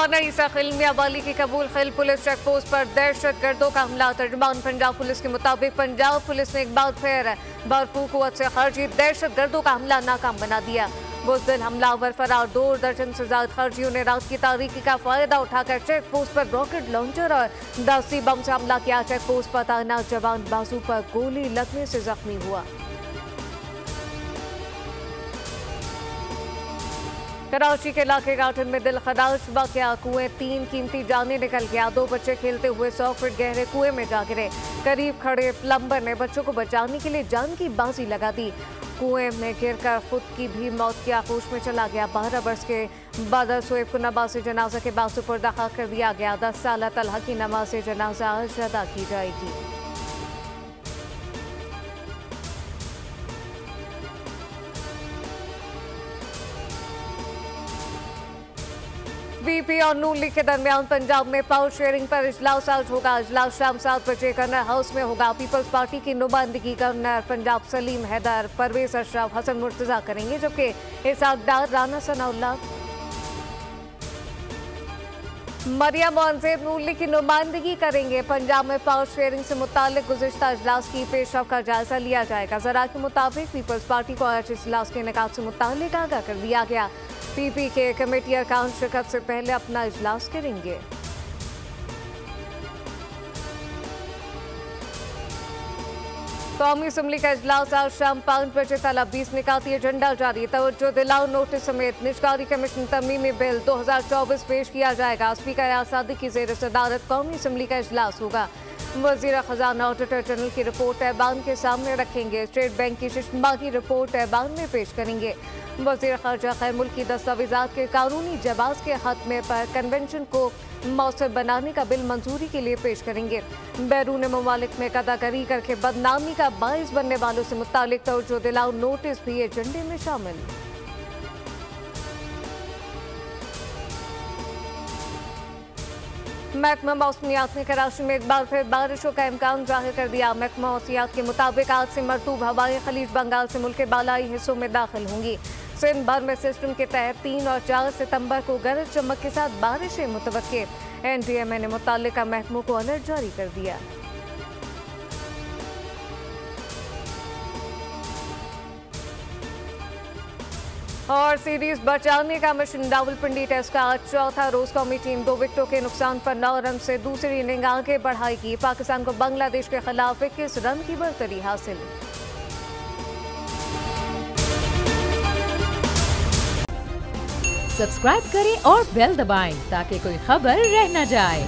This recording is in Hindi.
तौनाई से खिलमिया वाली की कबूल खिल पुलिस चेक पोस्ट पर दहशतगर्दों का हमला। तर्जुमान पंजाब पुलिस के मुताबिक पंजाब पुलिस ने एक बार फिर भरपूर कुव्वत से खर्जी दहशतगर्दों का हमला नाकाम बना दिया। बुज़दिल हमलावर फरार 2 दर्जन से ज्यादा खर्जियों ने रात की तारीकी का फायदा उठाकर चेक पोस्ट पर रॉकेट लॉन्चर और दस्ती बम से हमला किया। चेक पोस्ट पर तैनात जवान बाजू पर गोली लगने से जख्मी हुआ। कराची के इलाके गार्डन में दिल खराश वाकया, कुएं 3 कीमती जाने निकल गया। 2 बच्चे खेलते हुए 100 फीट गहरे कुएं में जा गिरे। करीब खड़े प्लम्बर ने बच्चों को बचाने के लिए जान की बाजी लगा दी। कुएं में गिरकर खुद की भी मौत के आगोश में चला गया। 12 वर्ष के बादल सोएब को नमाज जनाजा के बाद सुपुर्द कर दिया गया। 10 साल तलहा की नमाज जनाजा आज अदा की जाएगी। वीपी और नून लीग के दरमियान पंजाब में पावर शेयरिंग पर इजलास आज होगा। इजलास शाम 7 बजे गवर्नर हाउस में होगा। पीपल्स पार्टी की नुमाइंदगी गवर्नर पंजाब सलीम हैदर, परवेज अशरफ, हसन मुर्तजा करेंगे, जबकि इसहाक डार, राना सनाउल्लाह, मरियम मुंजेब नून लीग की नुमाइंदगी करेंगे। पंजाब में पावर शेयरिंग से मुतालिक गुज़िश्ता इजलास की पेशरफ का जायजा लिया जाएगा। जरा के मुताबिक पीपल्स पार्टी को आज इजलास के इनेकाद से मुतालिक आगाह कर दिया गया। पीपी के कमेटी अरकान शिरकत से पहले अपना इजलास करेंगे। कौमी असम्बली का इजलास आज शाम 5 बजे तलब 20 निकाती एजेंडा जारी। तवज्जो दिलाओ नोटिस समेत निजकारी कमीशन तरमीमी बिल 2024 पेश किया जाएगा। स्पीकर आजादी की जेर सदारत कौमी असम्बली का इजलास होगा। वज़ीर खजाना ऑडिटर जनरल की रिपोर्ट ऐबान के सामने रखेंगे। स्टेट बैंक की शिशमाही रिपोर्ट ऐबान में पेश करेंगे। वज़ीर ख़ारजा खैर मुल्क की दस्तावेज़ात के कानूनी जवाज़ के खात्मे पर कन्वेंशन को मौसर बनाने का बिल मंजूरी के लिए पेश करेंगे। बैरून ममालिक में कदाकारी करके बदनामी का बाइस बनने वालों से मुतालिक तवज्जो दिलाओ नोटिस भी एजेंडे में शामिल। महकमा मौसमियात ने कराची में एक बार फिर बारिशों का इम्कान जाहिर कर दिया। महकमा मौसमियात के मुताबिक आज से मरतूब हवाएं खलीज बंगाल से मुल्क के बालाई हिस्सों में दाखिल होंगी। सिंध भर में सिस्टम के तहत 3 और 4 सितंबर को गरज चमक के साथ बारिशें मुतवक्के। NDMA ने मुताल्लिका महकमों को अलर्ट जारी कर दिया। और सीरीज बचाने का मिशन रावलपिंडी टेस्ट का आज चौथा रोज कौमी टीम 2 विकेटों के नुकसान पर 9 रन से दूसरी इनिंग आगे बढ़ाएगी। पाकिस्तान को बांग्लादेश के खिलाफ 21 रन की बढ़तरी हासिल। सब्सक्राइब करें और बेल दबाएं ताकि कोई खबर रह न जाए।